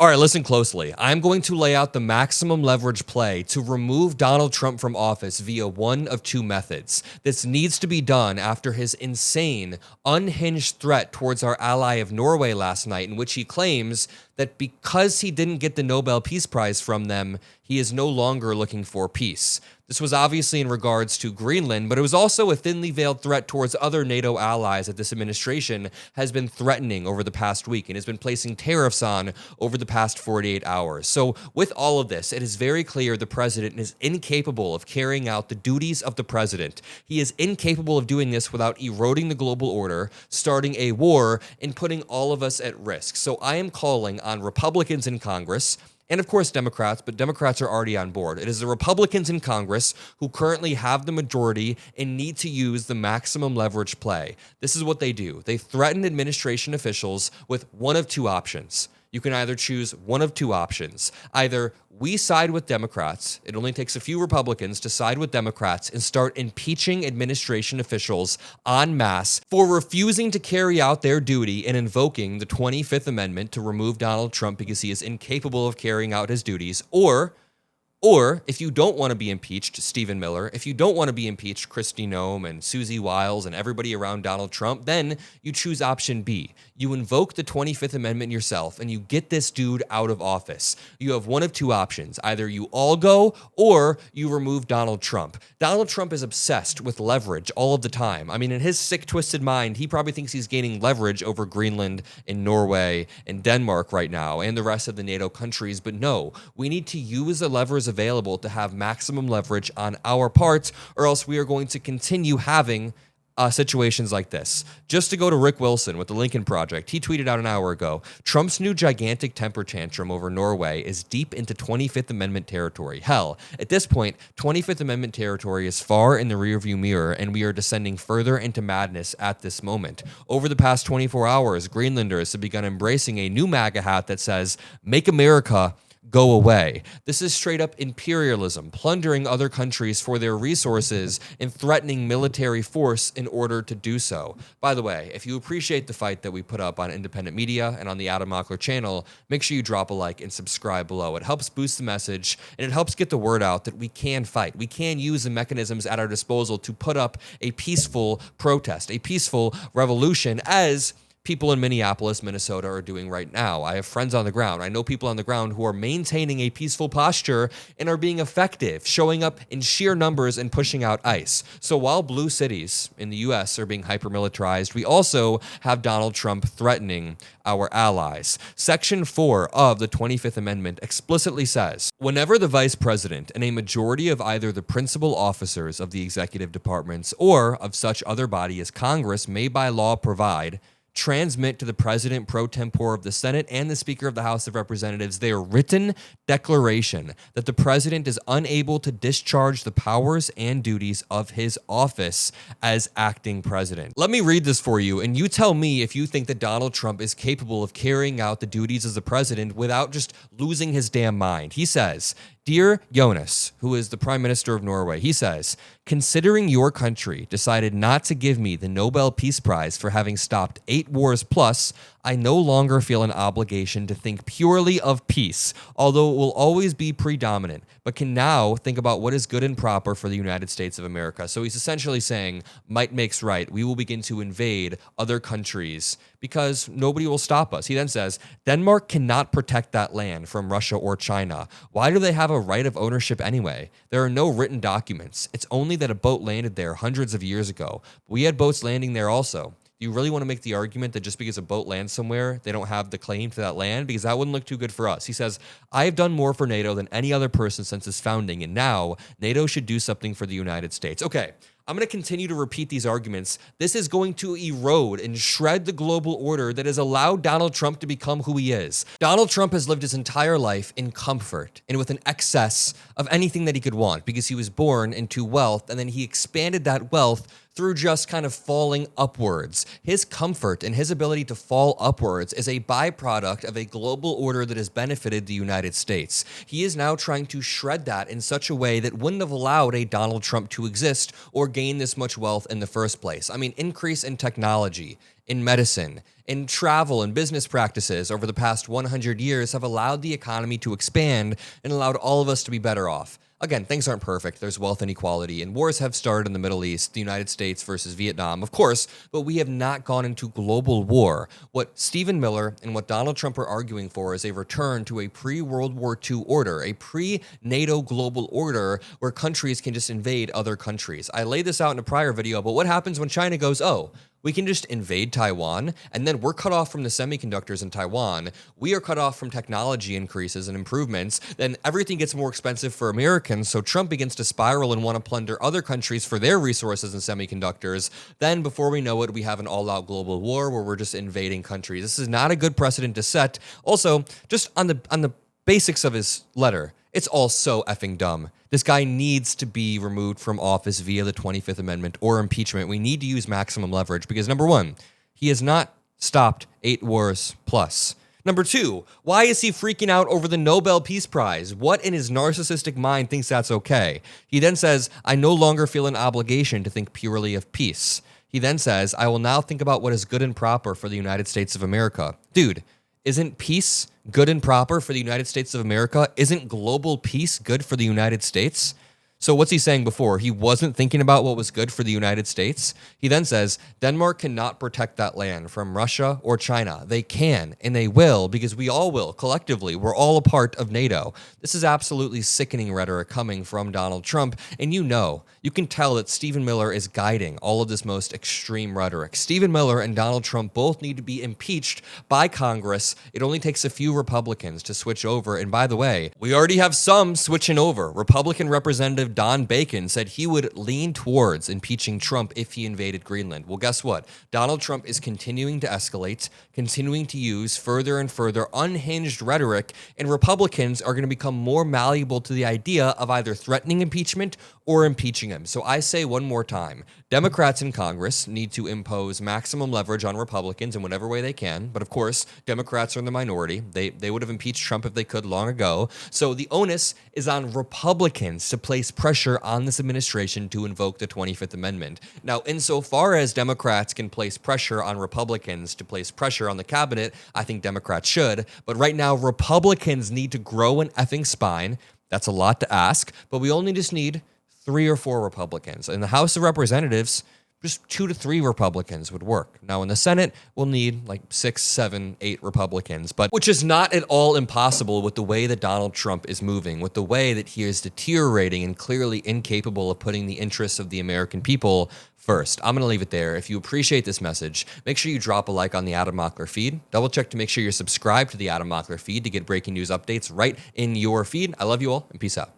All right, listen closely. I'm going to lay out the maximum leverage play to remove Donald Trump from office via one of two methods. This needs to be done after his insane, unhinged threat towards our ally of Norway last night, in which he claims that because he didn't get the Nobel Peace Prize from them, he is no longer looking for peace. This was obviously in regards to Greenland, but it was also a thinly veiled threat towards other NATO allies that this administration has been threatening over the past week and has been placing tariffs on over the past 48 hours. So with all of this, it is very clear the president is incapable of carrying out the duties of the president. He is incapable of doing this without eroding the global order, starting a war, and putting all of us at risk. So I am calling on Republicans in Congress, and of course Democrats, but Democrats are already on board. It is the Republicans in Congress who currently have the majority and need to use the maximum leverage play. This is what they do. They threaten administration officials with one of two options. You can either choose one of two options. Either we side with Democrats, it only takes a few Republicans to side with Democrats and start impeaching administration officials en masse for refusing to carry out their duty and invoking the 25th Amendment to remove Donald Trump because he is incapable of carrying out his duties, or if you don't want to be impeached, Stephen Miller, if you don't want to be impeached, Kristi Noem and Susie Wiles and everybody around Donald Trump, then you choose option B. You invoke the 25th Amendment yourself and you get this dude out of office. You have one of two options. Either you all go or you remove Donald Trump. Donald Trump is obsessed with leverage all of the time. I mean, in his sick, twisted mind, he probably thinks he's gaining leverage over Greenland and Norway and Denmark right now and the rest of the NATO countries. But no, we need to use the levers available to have maximum leverage on our part, or else we are going to continue having situations like this. Just to go to Rick Wilson with the Lincoln Project, he tweeted out an hour ago, Trump's new gigantic temper tantrum over Norway is deep into 25th Amendment territory. Hell, at this point, 25th Amendment territory is far in the rearview mirror, and we are descending further into madness at this moment. Over the past 24 hours, Greenlanders have begun embracing a new MAGA hat that says, "Make America go away." This is straight up imperialism, plundering other countries for their resources and threatening military force in order to do so. By the way, if you appreciate the fight that we put up on independent media and on the Adam Mockler channel, make sure you drop a like and subscribe below. It helps boost the message and it helps get the word out that we can fight. We can use the mechanisms at our disposal to put up a peaceful protest, a peaceful revolution, as people in Minneapolis, Minnesota are doing right now. I have friends on the ground. I know people on the ground who are maintaining a peaceful posture and are being effective, showing up in sheer numbers and pushing out ICE. So while blue cities in the U.S. are being hyper-militarized, we also have Donald Trump threatening our allies. Section 4 of the 25th Amendment explicitly says, whenever the vice president and a majority of either the principal officers of the executive departments or of such other body as Congress may by law provide, transmit to the president pro tempore of the Senate and the Speaker of the House of Representatives their written declaration that the president is unable to discharge the powers and duties of his office as acting president. Let me read this for you, and you tell me if you think that Donald Trump is capable of carrying out the duties as the president without just losing his damn mind. He says, "Dear Jonas," who is the Prime Minister of Norway, he says, "Considering your country decided not to give me the Nobel Peace Prize for having stopped 8 wars plus, I no longer feel an obligation to think purely of peace, although it will always be predominant, but can now think about what is good and proper for the United States of America." So he's essentially saying, might makes right. We will begin to invade other countries because nobody will stop us. He then says, Denmark cannot protect that land from Russia or China. Why do they have a right of ownership anyway? There are no written documents. It's only that a boat landed there hundreds of years ago. We had boats landing there also. Do you really want to make the argument that just because a boat lands somewhere, they don't have the claim to that land? Because that wouldn't look too good for us. He says, I have done more for NATO than any other person since its founding, and now NATO should do something for the United States. Okay, I'm going to continue to repeat these arguments. This is going to erode and shred the global order that has allowed Donald Trump to become who he is. Donald Trump has lived his entire life in comfort and with an excess of anything that he could want because he was born into wealth, and then he expanded that wealth through just kind of falling upwards. His comfort and his ability to fall upwards is a byproduct of a global order that has benefited the United States. He is now trying to shred that in such a way that wouldn't have allowed a Donald Trump to exist or gain this much wealth in the first place. I mean, increase in technology, in medicine, in travel and business practices over the past 100 years have allowed the economy to expand and allowed all of us to be better off. Again, things aren't perfect. There's wealth inequality, and wars have started in the Middle East, the United States versus Vietnam, of course, but we have not gone into global war. What Stephen Miller and what Donald Trump are arguing for is a return to a pre-World War II order, a pre-NATO global order where countries can just invade other countries. I laid this out in a prior video, but what happens when China goes, oh, we can just invade Taiwan, and then we're cut off from the semiconductors in Taiwan. We are cut off from technology increases and improvements. Then everything gets more expensive for Americans, so Trump begins to spiral and want to plunder other countries for their resources and semiconductors. Then, before we know it, we have an all-out global war where we're just invading countries. This is not a good precedent to set. Also, just on the basics of his letter, it's all so effing dumb. This guy needs to be removed from office via the 25th Amendment or impeachment. We need to use maximum leverage because, number one, he has not stopped 8 wars plus. Number two, why is he freaking out over the Nobel Peace Prize? What in his narcissistic mind thinks that's okay? He then says, I no longer feel an obligation to think purely of peace. He then says, I will now think about what is good and proper for the United States of America. Dude, isn't peace good and proper for the United States of America? Isn't global peace good for the United States? So what's he saying before? He wasn't thinking about what was good for the United States. He then says, Denmark cannot protect that land from Russia or China. They can, and they will, because we all will, collectively. We're all a part of NATO. This is absolutely sickening rhetoric coming from Donald Trump, and you can tell that Stephen Miller is guiding all of this most extreme rhetoric. Stephen Miller and Donald Trump both need to be impeached by Congress. It only takes a few Republicans to switch over, and by the way, we already have some switching over. Republican Representative Don Bacon said he would lean towards impeaching Trump if he invaded Greenland. Well, guess what? Donald Trump is continuing to escalate, continuing to use further and further unhinged rhetoric, and Republicans are going to become more malleable to the idea of either threatening impeachment or impeaching him. So I say one more time, Democrats in Congress need to impose maximum leverage on Republicans in whatever way they can. But of course, Democrats are in the minority. They would have impeached Trump if they could long ago. So the onus is on Republicans to place pressure on this administration to invoke the 25th Amendment. Now, insofar as Democrats can place pressure on Republicans to place pressure on the cabinet, I think Democrats should. But right now, Republicans need to grow an effing spine. That's a lot to ask, but we only just need 3 or 4 Republicans. In the House of Representatives, just 2 to 3 Republicans would work. Now in the Senate, we'll need like 6, 7, 8 Republicans, but which is not at all impossible with the way that Donald Trump is moving, with the way that he is deteriorating and clearly incapable of putting the interests of the American people first. I'm going to leave it there. If you appreciate this message, make sure you drop a like on the Adam Mockler feed. Double check to make sure you're subscribed to the Adam Mockler feed to get breaking news updates right in your feed. I love you all and peace out.